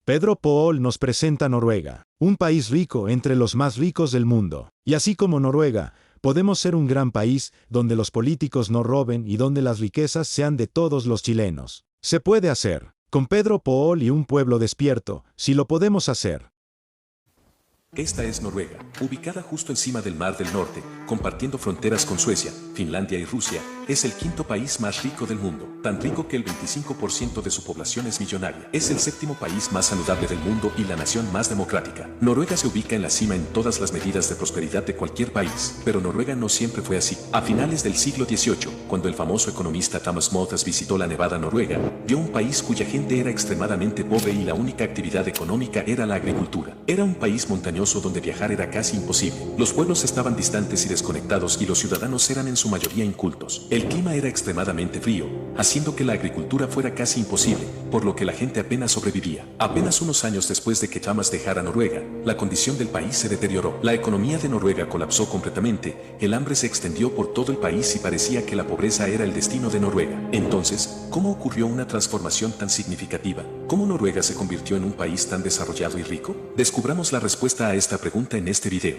Pedro Paul nos presenta Noruega, un país rico entre los más ricos del mundo. Y así como Noruega, podemos ser un gran país donde los políticos no roben y donde las riquezas sean de todos los chilenos. Se puede hacer. Con Pedro Paul y un pueblo despierto, si lo podemos hacer. Esta es Noruega, ubicada justo encima del Mar del Norte, compartiendo fronteras con Suecia, Finlandia y Rusia. Es el quinto país más rico del mundo, tan rico que el 25% de su población es millonaria. Es el séptimo país más saludable del mundo y la nación más democrática. Noruega se ubica en la cima en todas las medidas de prosperidad de cualquier país, pero Noruega no siempre fue así. A finales del siglo XVIII, cuando el famoso economista Thomas Malthus visitó la nevada Noruega, vio un país cuya gente era extremadamente pobre y la única actividad económica era la agricultura. Era un país montañoso donde viajar era casi imposible. Los pueblos estaban distantes y desconectados y los ciudadanos eran en su mayoría incultos. El clima era extremadamente frío, haciendo que la agricultura fuera casi imposible, por lo que la gente apenas sobrevivía. Apenas unos años después de que Thomas dejara Noruega, la condición del país se deterioró. La economía de Noruega colapsó completamente, el hambre se extendió por todo el país y parecía que la pobreza era el destino de Noruega. Entonces, ¿cómo ocurrió una transformación tan significativa? ¿Cómo Noruega se convirtió en un país tan desarrollado y rico? Descubramos la respuesta a esta pregunta en este video.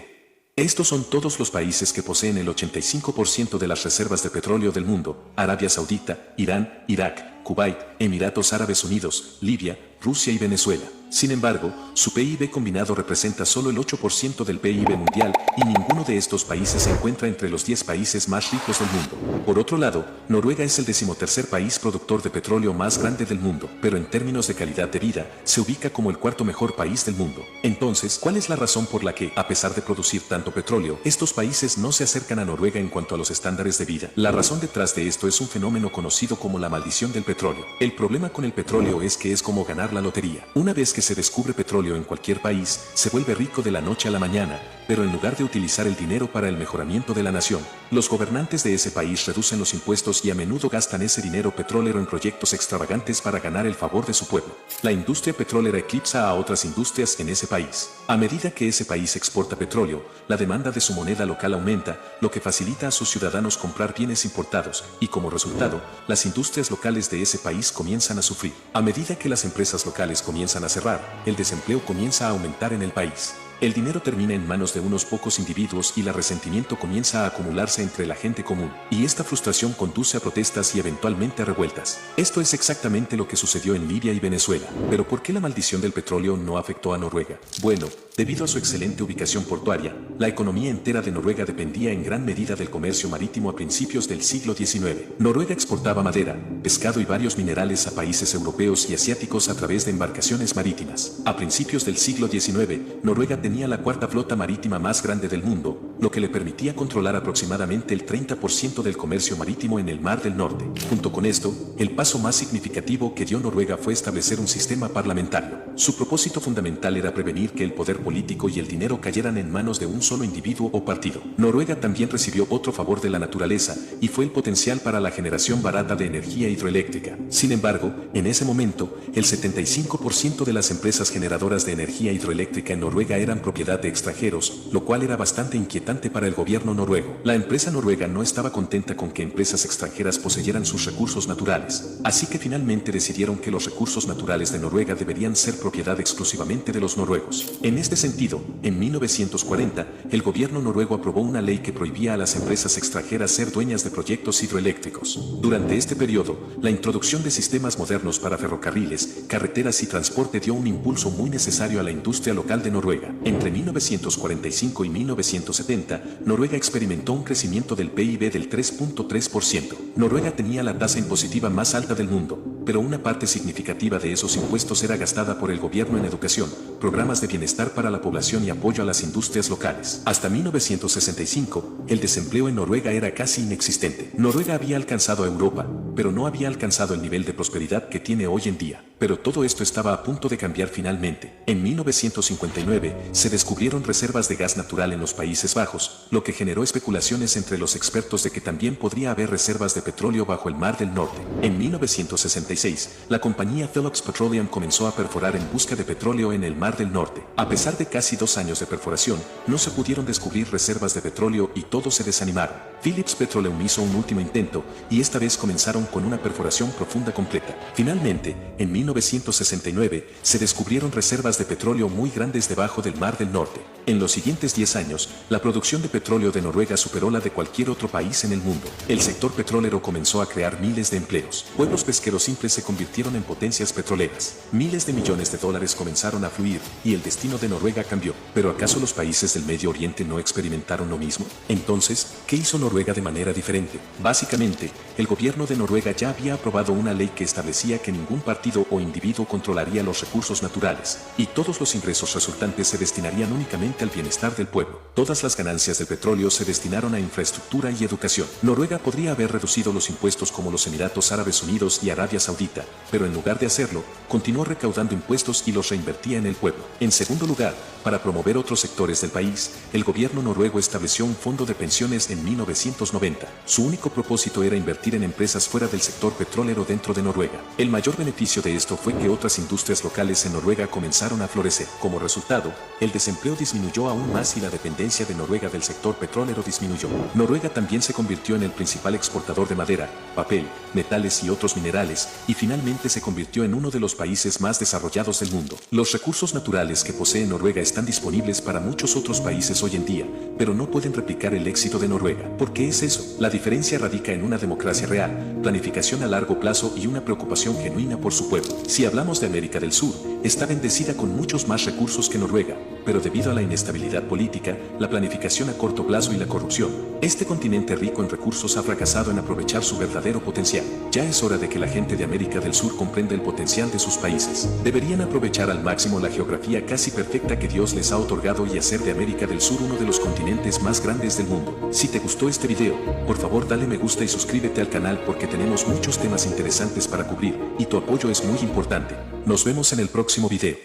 Estos son todos los países que poseen el 85% de las reservas de petróleo del mundo: Arabia Saudita, Irán, Irak, Kuwait, Emiratos Árabes Unidos, Libia, Rusia y Venezuela. Sin embargo, su PIB combinado representa solo el 8% del PIB mundial y ninguno de estos países se encuentra entre los 10 países más ricos del mundo. Por otro lado, Noruega es el 13º país productor de petróleo más grande del mundo, pero en términos de calidad de vida, se ubica como el cuarto mejor país del mundo. Entonces, ¿cuál es la razón por la que, a pesar de producir tanto petróleo, estos países no se acercan a Noruega en cuanto a los estándares de vida? La razón detrás de esto es un fenómeno conocido como la maldición del petróleo. El problema con el petróleo es que es como ganar la lotería. Una vez que se descubre petróleo en cualquier país, se vuelve rico de la noche a la mañana, pero en lugar de utilizar el dinero para el mejoramiento de la nación, los gobernantes de ese país reducen los impuestos y a menudo gastan ese dinero petrolero en proyectos extravagantes para ganar el favor de su pueblo. La industria petrolera eclipsa a otras industrias en ese país. A medida que ese país exporta petróleo, la demanda de su moneda local aumenta, lo que facilita a sus ciudadanos comprar bienes importados, y como resultado, las industrias locales de ese país comienzan a sufrir. A medida que las empresas locales comienzan a cerrar, el desempleo comienza a aumentar en el país. El dinero termina en manos de unos pocos individuos y el resentimiento comienza a acumularse entre la gente común. Y esta frustración conduce a protestas y eventualmente a revueltas. Esto es exactamente lo que sucedió en Libia y Venezuela. Pero ¿por qué la maldición del petróleo no afectó a Noruega? Bueno, debido a su excelente ubicación portuaria, la economía entera de Noruega dependía en gran medida del comercio marítimo a principios del siglo XIX. Noruega exportaba madera, pescado y varios minerales a países europeos y asiáticos a través de embarcaciones marítimas. A principios del siglo XIX, Noruega tenía la cuarta flota marítima más grande del mundo, lo que le permitía controlar aproximadamente el 30% del comercio marítimo en el Mar del Norte. Junto con esto, el paso más significativo que dio Noruega fue establecer un sistema parlamentario. Su propósito fundamental era prevenir que el poder político y el dinero cayeran en manos de un solo individuo o partido. Noruega también recibió otro favor de la naturaleza, y fue el potencial para la generación barata de energía hidroeléctrica. Sin embargo, en ese momento, el 75% de las empresas generadoras de energía hidroeléctrica en Noruega eran propiedad de extranjeros, lo cual era bastante inquietante para el gobierno noruego. La empresa noruega no estaba contenta con que empresas extranjeras poseyeran sus recursos naturales, así que finalmente decidieron que los recursos naturales de Noruega deberían ser propiedad exclusivamente de los noruegos. En este sentido, en 1940, el gobierno noruego aprobó una ley que prohibía a las empresas extranjeras ser dueñas de proyectos hidroeléctricos. Durante este periodo, la introducción de sistemas modernos para ferrocarriles, carreteras y transporte dio un impulso muy necesario a la industria local de Noruega. Entre 1945 y 1970, Noruega experimentó un crecimiento del PIB del 3.3%. Noruega tenía la tasa impositiva más alta del mundo, pero una parte significativa de esos impuestos era gastada por el gobierno en educación, programas de bienestar para la población y apoyo a las industrias locales. Hasta 1965, el desempleo en Noruega era casi inexistente. Noruega había alcanzado a Europa, pero no había alcanzado el nivel de prosperidad que tiene hoy en día. Pero todo esto estaba a punto de cambiar finalmente. En 1959, se descubrieron reservas de gas natural en los Países Bajos, lo que generó especulaciones entre los expertos de que también podría haber reservas de petróleo bajo el Mar del Norte. En 1965, 1986, la compañía Phillips Petroleum comenzó a perforar en busca de petróleo en el Mar del Norte. A pesar de casi 2 años de perforación, no se pudieron descubrir reservas de petróleo y todos se desanimaron. Phillips Petroleum hizo un último intento y esta vez comenzaron con una perforación profunda completa. Finalmente, en 1969, se descubrieron reservas de petróleo muy grandes debajo del Mar del Norte. En los siguientes 10 años, la producción de petróleo de Noruega superó la de cualquier otro país en el mundo. El sector petrolero comenzó a crear miles de empleos. Pueblos pesqueros simples se convirtieron en potencias petroleras. Miles de millones de dólares comenzaron a fluir y el destino de Noruega cambió. ¿Pero acaso los países del Medio Oriente no experimentaron lo mismo? Entonces, ¿qué hizo Noruega de manera diferente? Básicamente, el gobierno de Noruega ya había aprobado una ley que establecía que ningún partido o individuo controlaría los recursos naturales, y todos los ingresos resultantes se destinarían únicamente al bienestar del pueblo. Todas las ganancias del petróleo se destinaron a infraestructura y educación. Noruega podría haber reducido los impuestos como los Emiratos Árabes Unidos y Arabia Saudita, pero en lugar de hacerlo, continuó recaudando impuestos y los reinvertía en el pueblo. En segundo lugar, para promover otros sectores del país, el gobierno noruego estableció un fondo de pensiones en 1990. Su único propósito era invertir en empresas fuera del sector petrolero dentro de Noruega. El mayor beneficio de esto fue que otras industrias locales en Noruega comenzaron a florecer. Como resultado, el desempleo disminuyó aún más y la dependencia de Noruega del sector petrolero disminuyó. Noruega también se convirtió en el principal exportador de madera, papel, metales y otros minerales, y finalmente se convirtió en uno de los países más desarrollados del mundo. Los recursos naturales que posee Noruega están disponibles para muchos otros países hoy en día, pero no pueden replicar el éxito de Noruega. ¿Por qué es eso? La diferencia radica en una democracia real, planificación a largo plazo y una preocupación genuina por su pueblo. Si hablamos de América del Sur, está bendecida con muchos más recursos que Noruega, pero debido a la inestabilidad política, la planificación a corto plazo y la corrupción, este continente rico en recursos ha fracasado en aprovechar su verdadero potencial. Ya es hora de que la gente de América del Sur comprenda el potencial de sus países. Deberían aprovechar al máximo la geografía casi perfecta que Dios les ha otorgado y hacer de América del Sur uno de los continentes más grandes del mundo. Si te gustó este video, por favor dale me gusta y suscríbete al canal porque tenemos muchos temas interesantes para cubrir, y tu apoyo es muy importante. Nos vemos en el próximo video.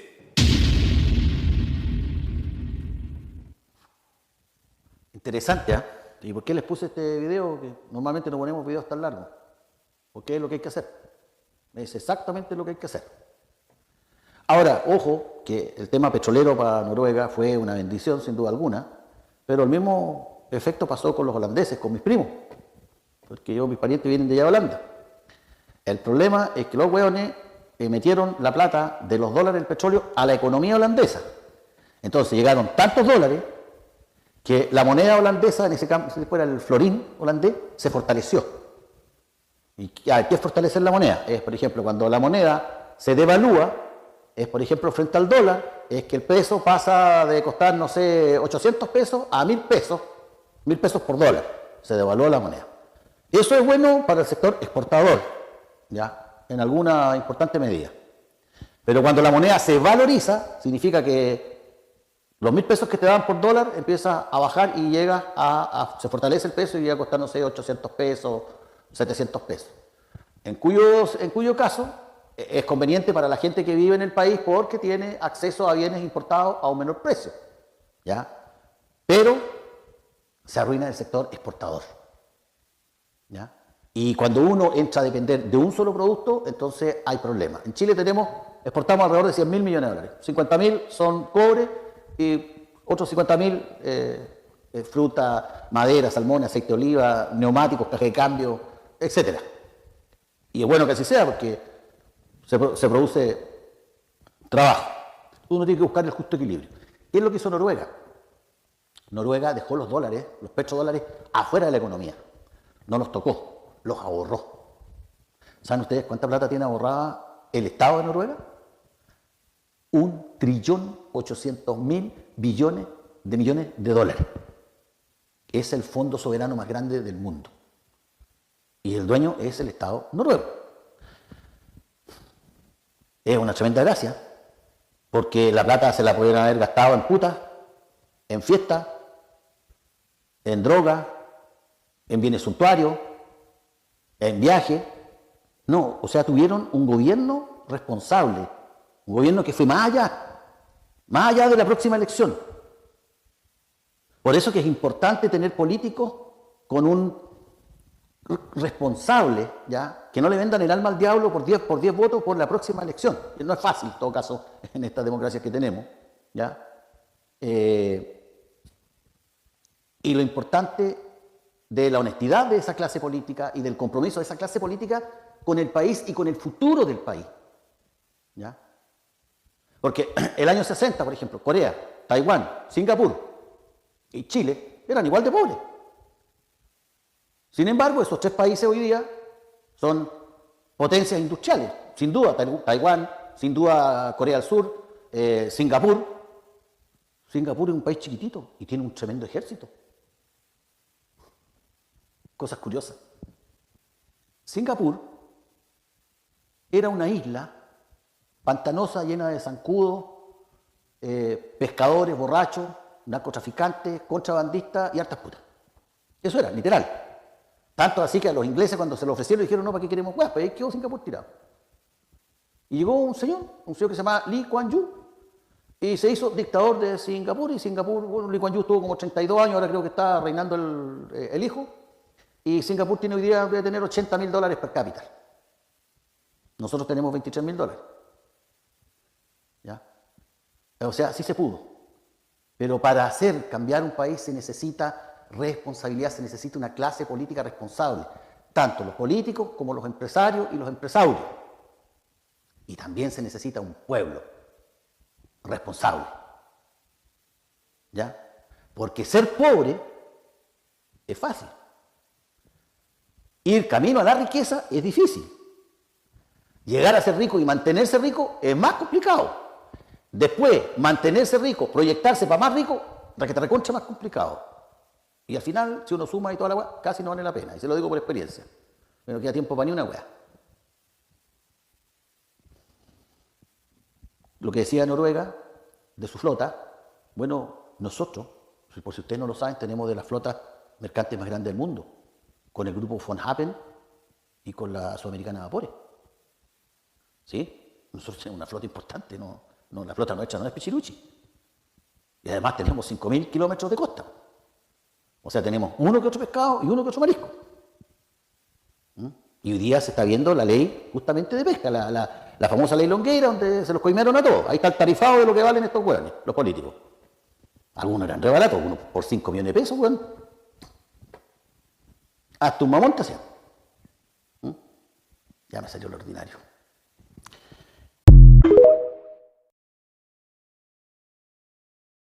Interesante, ¿eh? ¿Y por qué les puse este video? Que normalmente no ponemos videos tan largos. Porque es lo que hay que hacer. Es exactamente lo que hay que hacer. Ahora, ojo, que el tema petrolero para Noruega fue una bendición, sin duda alguna, pero el mismo efecto pasó con los holandeses, con mis primos, porque mis parientes vienen de allá de Holanda. El problema es que los hueones metieron la plata de los dólares del petróleo a la economía holandesa. Entonces llegaron tantos dólares que la moneda holandesa, en ese caso, si fuera el florín holandés, se fortaleció. ¿Y qué es fortalecer la moneda? Es, por ejemplo, cuando la moneda se devalúa, es, por ejemplo, frente al dólar, es que el peso pasa de costar, no sé, 800 pesos a 1000 pesos, 1000 pesos por dólar. Se devaluó la moneda. Eso es bueno para el sector exportador, ¿ya? En alguna importante medida. Pero cuando la moneda se valoriza, significa que los 1000 pesos que te dan por dólar empieza a bajar y llega se fortalece el peso y llega a costar, no sé, 800 pesos, 700 pesos. En cuyo caso es conveniente para la gente que vive en el país porque tiene acceso a bienes importados a un menor precio, ¿ya? Pero se arruina el sector exportador, ¿ya? Y cuando uno entra a depender de un solo producto, entonces hay problemas. En Chile exportamos alrededor de 100.000 millones de dólares. 50.000 son cobre y otros 50.000 fruta, madera, salmón, aceite de oliva, neumáticos, caja de cambio, etc. Y es bueno que así sea porque se produce trabajo. Uno tiene que buscar el justo equilibrio. ¿Qué es lo que hizo Noruega? Noruega dejó los dólares, los petrodólares, afuera de la economía. No los tocó, los ahorró. ¿Saben ustedes cuánta plata tiene ahorrada el Estado de Noruega? 1.800.000 billones de dólares. Es el fondo soberano más grande del mundo. Y el dueño es el Estado noruego. Es una tremenda gracia, porque la plata se la pudieran haber gastado en putas, en fiestas, en droga, en bienes suntuarios, en viajes. No, o sea, tuvieron un gobierno responsable, un gobierno que fue más allá de la próxima elección. Por eso que es importante tener políticos con responsables, ¿ya? Que no le vendan el alma al diablo por 10 votos por la próxima elección. No es fácil, en todo caso, en estas democracias que tenemos, ¿ya? Y lo importante de la honestidad de esa clase política y del compromiso de esa clase política con el país y con el futuro del país, ¿ya? Porque el año 60, por ejemplo, Corea, Taiwán, Singapur y Chile eran igual de pobres. Sin embargo, esos 3 países hoy día son potencias industriales. Sin duda, Taiwán, sin duda Corea del Sur, Singapur. Singapur es un país chiquitito y tiene un tremendo ejército. Cosas curiosas. Singapur era una isla pantanosa, llena de zancudos, pescadores, borrachos, narcotraficantes, contrabandistas y hartas putas. Eso era, literal. Tanto así que a los ingleses cuando se lo ofrecieron dijeron, no, ¿para qué queremos hueá? Pues ahí quedó Singapur tirado. Y llegó un señor que se llama Lee Kuan Yew, y se hizo dictador de Singapur, y Singapur, bueno, Lee Kuan Yew estuvo como 32 años, ahora creo que está reinando el hijo, y Singapur tiene hoy día, debe tener $80.000 per cápita. Nosotros tenemos $23.000. ¿Ya? O sea, sí se pudo. Pero para hacer cambiar un país se necesita responsabilidad, se necesita una clase política responsable, tanto los políticos como los empresarios y los empresarios. Y también se necesita un pueblo responsable. ¿Ya? Porque ser pobre es fácil. Ir camino a la riqueza es difícil. Llegar a ser rico y mantenerse rico es más complicado. Después, mantenerse rico, proyectarse para más rico, para que te reconcha más complicado. Y al final, si uno suma y toda la weá, casi no vale la pena. Y se lo digo por experiencia. No queda tiempo para ni una weá. Lo que decía Noruega, de su flota, bueno, nosotros, por si ustedes no lo saben, tenemos de las flotas mercantes más grandes del mundo, con el grupo von Happen y con la Sudamericana de Vapores. ¿Sí? Nosotros tenemos una flota importante, no, la flota nuestra no es pichiruchi. Y además tenemos 5.000 kilómetros de costa. O sea, tenemos uno que otro pescado y uno que otro marisco. Y hoy día se está viendo la ley justamente de pesca, la famosa ley Longueira, donde se los coimearon a todos. Ahí está el tarifado de lo que valen estos hueones, los políticos. Algunos eran re baratos, algunos por 5 millones de pesos, hueón. Hasta un mamón te hacían. Ya me salió lo ordinario.